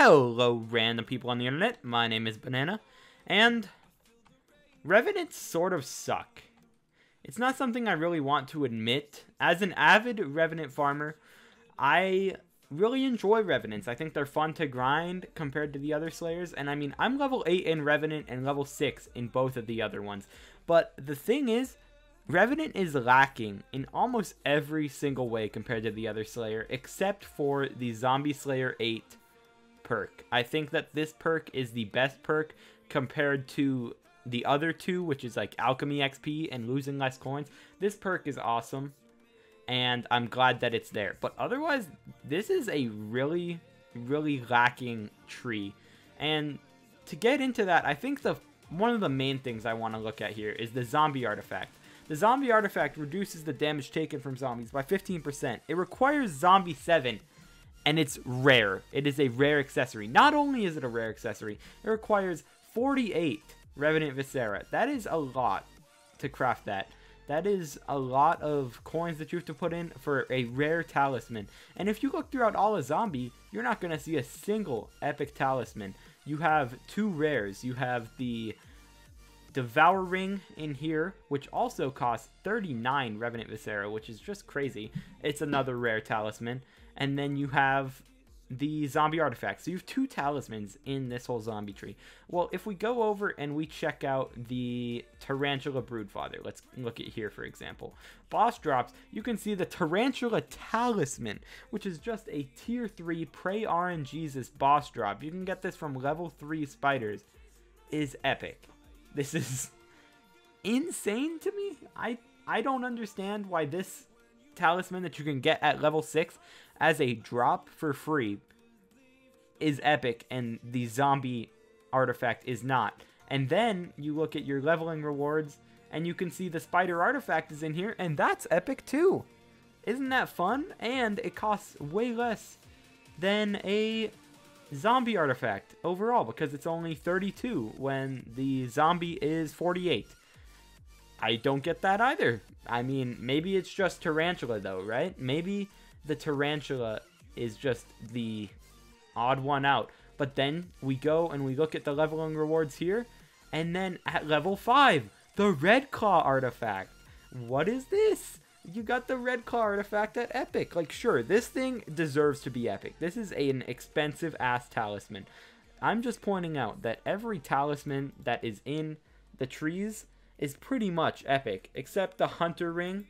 Hello, random people on the internet. My name is Banana, and Revenants sort of suck. It's not something I really want to admit. As an avid Revenant farmer, I really enjoy Revenants. I think they're fun to grind compared to the other Slayers, and I mean, I'm level 8 in Revenant and level 6 in both of the other ones. But the thing is, Revenant is lacking in almost every single way compared to the other Slayer, except for the Zombie Slayer 8 perk. I think that this perk is the best perk compared to the other two, which is like Alchemy XP and losing less coins. This perk is awesome, and I'm glad that it's there. But otherwise, this is a really, really lacking tree. And to get into that, I think one of the main things I want to look at here is the zombie artifact. The zombie artifact reduces the damage taken from zombies by 15%. It requires zombie 7. And it's rare. It is a rare accessory. Not only is it a rare accessory, it requires 48 Revenant Viscera. That is a lot to craft that. That is a lot of coins that you have to put in for a rare talisman. And if you look throughout all of Zombie, you're not going to see a single epic talisman. You have two rares. You have the Devour Ring in here, which also costs 39 Revenant Viscera, which is just crazy. It's another rare talisman. And then you have the zombie artifact. So you have two talismans in this whole zombie tree. Well, if we go over and we check out the Tarantula Broodfather, let's look at here, for example. Boss drops, you can see the Tarantula Talisman, which is just a tier 3 Pray RNGesus boss drop. You can get this from level 3 spiders. Is epic. This is insane to me. I don't understand why this talisman that you can get at level 6 as a drop for free is epic, and the zombie artifact is not. And then you look at your leveling rewards and you can see the spider artifact is in here, and that's epic too. Isn't that fun? And it costs way less than a zombie artifact overall, because it's only 32 when the zombie is 48. I don't get that either. I mean, maybe it's just Tarantula though, right? Maybe the Tarantula is just the odd one out. But then we go and we look at the leveling rewards here, and then at level 5, the Red Claw artifact. What is this? You got the Red Claw artifact at epic. Like, sure, this thing deserves to be epic. This is an expensive ass talisman. I'm just pointing out that every talisman that is in the trees is pretty much epic, except the Hunter Ring.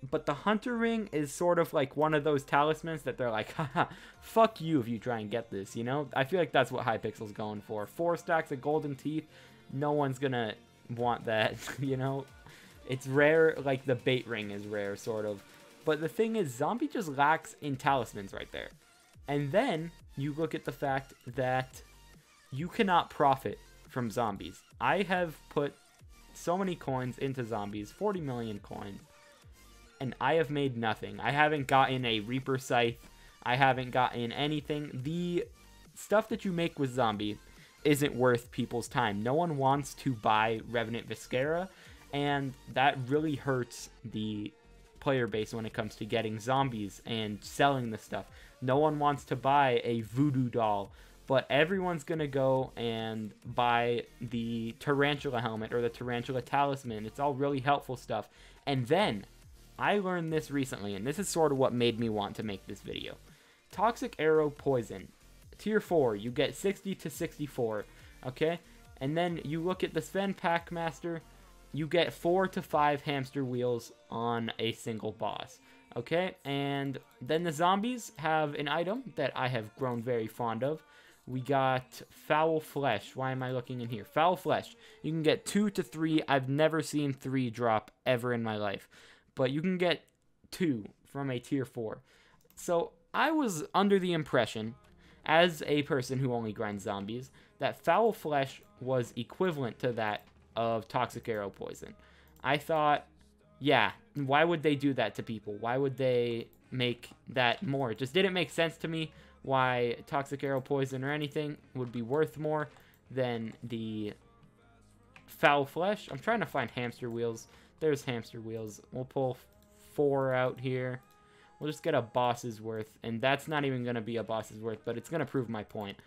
But the Hunter Ring is sort of like one of those talismans that they're like, haha, fuck you if you try and get this, you know? I feel like that's what Hypixel's going for. 4 stacks of golden teeth, no one's gonna want that, you know? It's rare, like the bait ring is rare, sort of. But the thing is, Zombie just lacks in talismans right there. And then you look at the fact that you cannot profit from zombies. I have put so many coins into zombies, 40 million coins, and I have made nothing. I haven't gotten a Reaper Scythe. I haven't gotten anything. The stuff that you make with zombie isn't worth people's time. No one wants to buy Revenant Viscera, and that really hurts the player base when it comes to getting zombies and selling the stuff. No one wants to buy a voodoo doll, but everyone's going to go and buy the Tarantula helmet or the Tarantula talisman. It's all really helpful stuff. And then, I learned this recently, and this is sort of what made me want to make this video. Toxic Arrow Poison. Tier 4, you get 60 to 64, okay? And then you look at the Sven Packmaster, you get 4 to 5 hamster wheels on a single boss, okay? And then the zombies have an item that I have grown very fond of. We got Foul Flesh. Why am I looking in here? Foul Flesh. You can get 2 to 3. I've never seen 3 drop ever in my life. But you can get 2 from a tier 4. So I was under the impression, as a person who only grinds zombies, that Foul Flesh was equivalent to that of Toxic Arrow Poison. I thought, yeah, why would they do that to people? Why would they make that more? It just didn't make sense to me why Toxic Arrow Poison or anything would be worth more than the Foul Flesh. I'm trying to find hamster wheels. There's hamster wheels. We'll pull 4 out here. We'll just get a boss's worth, and that's not even going to be a boss's worth, but it's going to prove my point.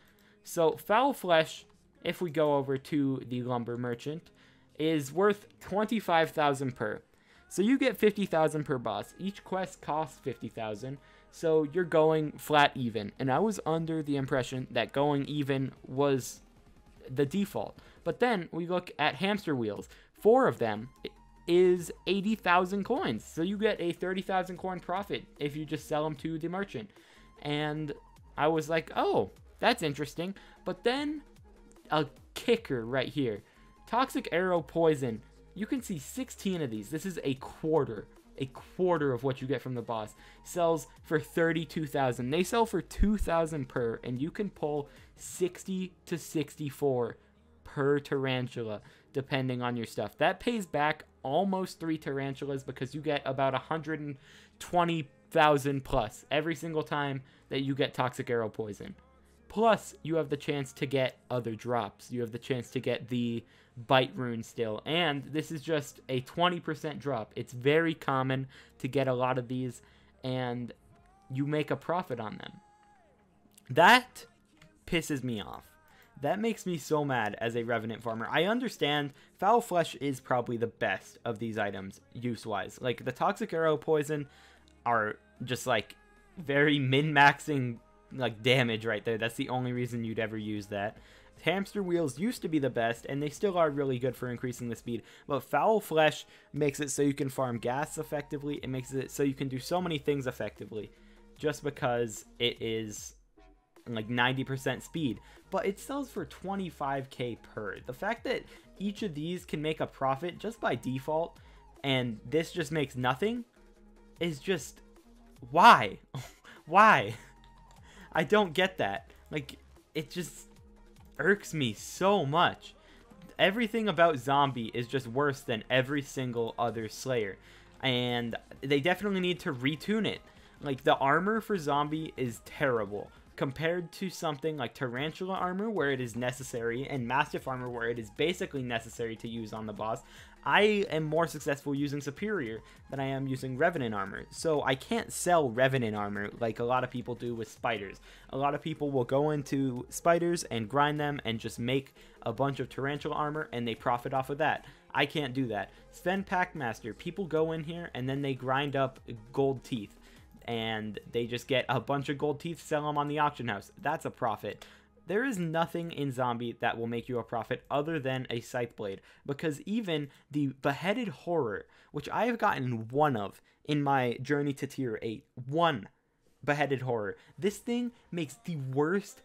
So foul flesh, if we go over to the lumber merchant, is worth 25,000 per. So you get 50,000 per boss. Each quest costs 50,000, so you're going flat even. And I was under the impression that going even was the default. But then we look at hamster wheels. 4 of them is 80,000 coins. So you get a 30,000 coin profit if you just sell them to the merchant. And I was like, oh, that's interesting. But then a kicker right here. Toxic arrow poison. You can see 16 of these. This is a quarter of what you get from the boss. Sells for 32,000. They sell for 2,000 per, and you can pull 60 to 64 per tarantula, depending on your stuff. That pays back almost 3 tarantulas because you get about 120,000 plus every single time that you get toxic arrow poison. Plus, you have the chance to get other drops. You have the chance to get the bite rune still, and this is just a 20% drop. It's very common to get a lot of these, and you make a profit on them. That pisses me off. That makes me so mad as a Revenant farmer. I understand foul flesh is probably the best of these items use-wise. Like, the toxic arrow poison are just like very min-maxing like damage right there. That's the only reason you'd ever use that. Hamster wheels used to be the best, and they still are really good for increasing the speed, but foul flesh makes it so you can farm gas effectively. It makes it so you can do so many things effectively just because it is like 90% speed, but it sells for 25k per. The fact that each of these can make a profit just by default and this just makes nothing is just why? Why? I don't get that. Like, it just irks me so much. Everything about zombie is just worse than every single other slayer, and they definitely need to retune it. Like, the armor for zombie is terrible compared to something like tarantula armor, where it is necessary, and mastiff armor, where it is basically necessary to use on the boss. I am more successful using superior than I am using revenant armor, so I can't sell revenant armor like a lot of people do with spiders. A lot of people will go into spiders and grind them and just make a bunch of tarantula armor, and they profit off of that. I can't do that. Sven Packmaster, people go in here and then they grind up gold teeth, and they just get a bunch of gold teeth, sell them on the auction house. That's a profit. There is nothing in zombie that will make you a profit other than a scythe blade, because even the beheaded horror, which I have gotten one of in my journey to tier 8, one beheaded horror, this thing makes the worst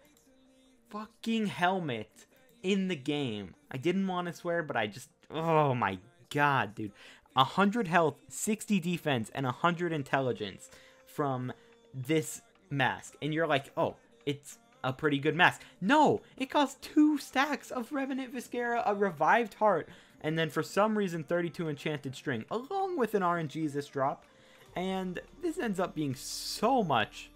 fucking helmet in the game. I didn't want to swear, but I just, oh my god, dude. 100 health, 60 defense, and 100 intelligence from this mask, and you're like, oh, it's a pretty good mask. No, it costs 2 stacks of Revenant Viscera, a revived heart, and then for some reason 32 enchanted string, along with an RNG this drop, and this ends up being so much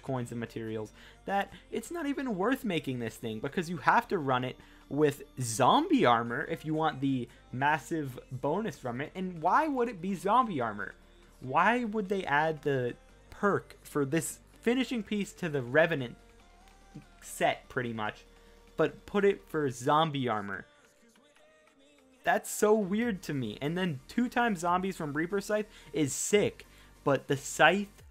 coins and materials that it's not even worth making this thing, because you have to run it with zombie armor if you want the massive bonus from it. And why would it be zombie armor? Why would they add the perk for this finishing piece to the Revenant set, pretty much, but put it for zombie armor? That's so weird to me. And then 2 times zombies from Reaper Scythe is sick, but the Scythe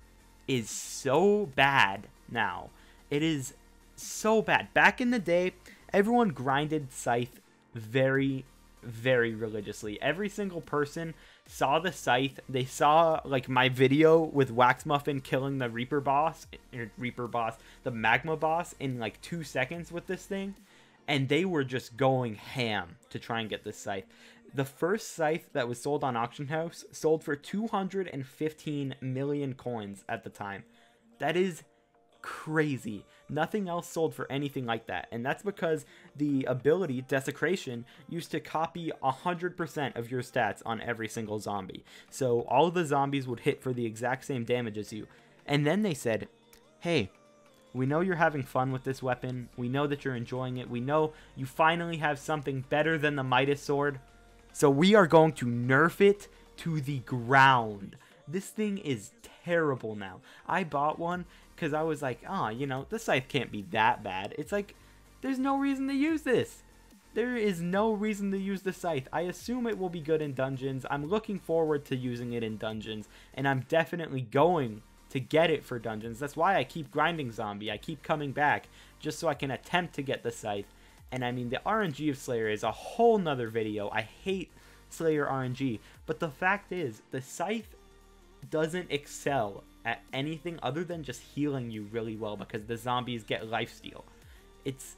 is so bad now. It is so bad. Back in the day, everyone grinded Scythe very, very religiously. Every single person saw the Scythe. They saw like my video with Wax Muffin killing the Reaper boss, the Magma boss in like 2 seconds with this thing, and they were just going ham to try and get this Scythe. The first Scythe that was sold on Auction House sold for 215 million coins at the time. That is crazy. Nothing else sold for anything like that, and that's because the ability Desecration used to copy 100% of your stats on every single zombie. So all of the zombies would hit for the exact same damage as you. And then they said, hey, we know you're having fun with this weapon. We know that you're enjoying it. We know you finally have something better than the Midas Sword. So we are going to nerf it to the ground. This thing is terrible now. I bought one because I was like, oh, you know, the scythe can't be that bad. It's like, there's no reason to use this. There is no reason to use the scythe. I assume it will be good in dungeons. I'm looking forward to using it in dungeons, and I'm definitely going to get it for dungeons. That's why I keep grinding zombie. I keep coming back just so I can attempt to get the scythe. And I mean, the RNG of Slayer is a whole nother video. I hate Slayer RNG, but the fact is, the scythe doesn't excel at anything other than just healing you really well because the zombies get lifesteal. It's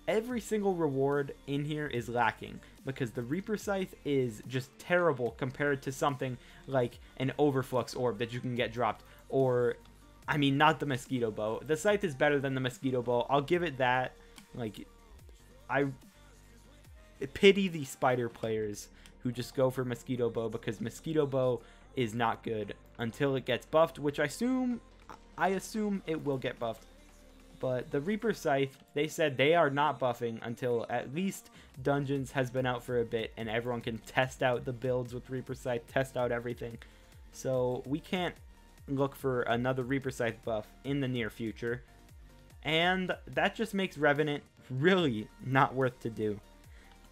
every single reward in here is lacking because the Reaper Scythe is just terrible compared to something like an Overflux Orb that you can get dropped, or, I mean, not the Mosquito Bow. The Scythe is better than the Mosquito Bow. I'll give it that. Like, I pity the Spider players who just go for Mosquito Bow because Mosquito Bow is not good until it gets buffed, which I assume it will get buffed. But the Reaper Scythe, they said they are not buffing until at least Dungeons has been out for a bit and everyone can test out the builds with Reaper Scythe, test out everything. So we can't look for another Reaper Scythe buff in the near future. And that just makes Revenant really not worth to do.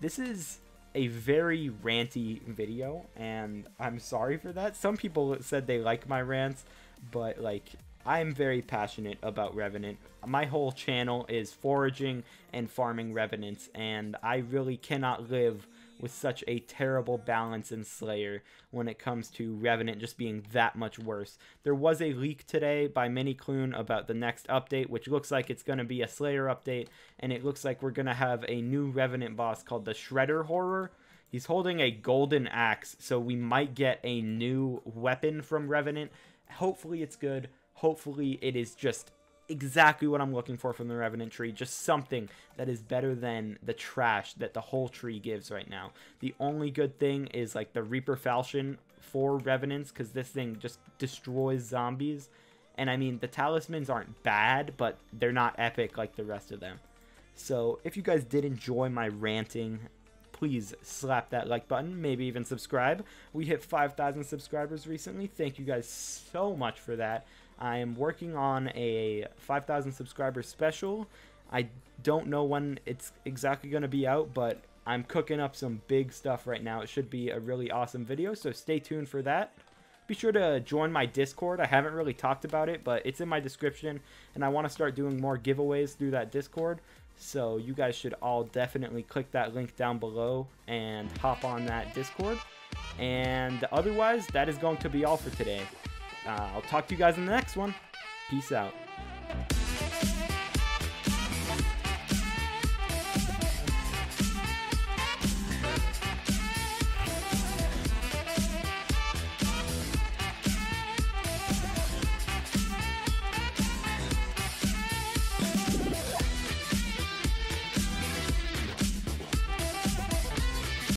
This is a very ranty video, and I'm sorry for that. Some people said they like my rants, but like, I'm very passionate about Revenant. My whole channel is foraging and farming Revenants, and I really cannot live with such a terrible balance in Slayer when it comes to Revenant just being that much worse. There was a leak today by MiniCloon about the next update, which looks like it's going to be a Slayer update, and it looks like we're going to have a new Revenant boss called the Shredder Horror. He's holding a golden axe, so we might get a new weapon from Revenant. Hopefully it's good. Hopefully it is just exactly what I'm looking for from the Revenant tree. Just something that is better than the trash that the whole tree gives right now. The only good thing is like the Reaper Falchion for Revenants, because this thing just destroys zombies. And I mean, the talismans aren't bad, but they're not epic like the rest of them. So if you guys did enjoy my ranting, please slap that like button, maybe even subscribe. We hit 5,000 subscribers recently. Thank you guys so much for that. I am working on a 5,000 subscriber special. I don't know when it's exactly going to be out, but I'm cooking up some big stuff right now. It should be a really awesome video, so stay tuned for that. Be sure to join my Discord. I haven't really talked about it, but it's in my description, and I want to start doing more giveaways through that Discord. So you guys should all definitely click that link down below and hop on that Discord. And otherwise, that is going to be all for today. I'll talk to you guys in the next one. Peace out.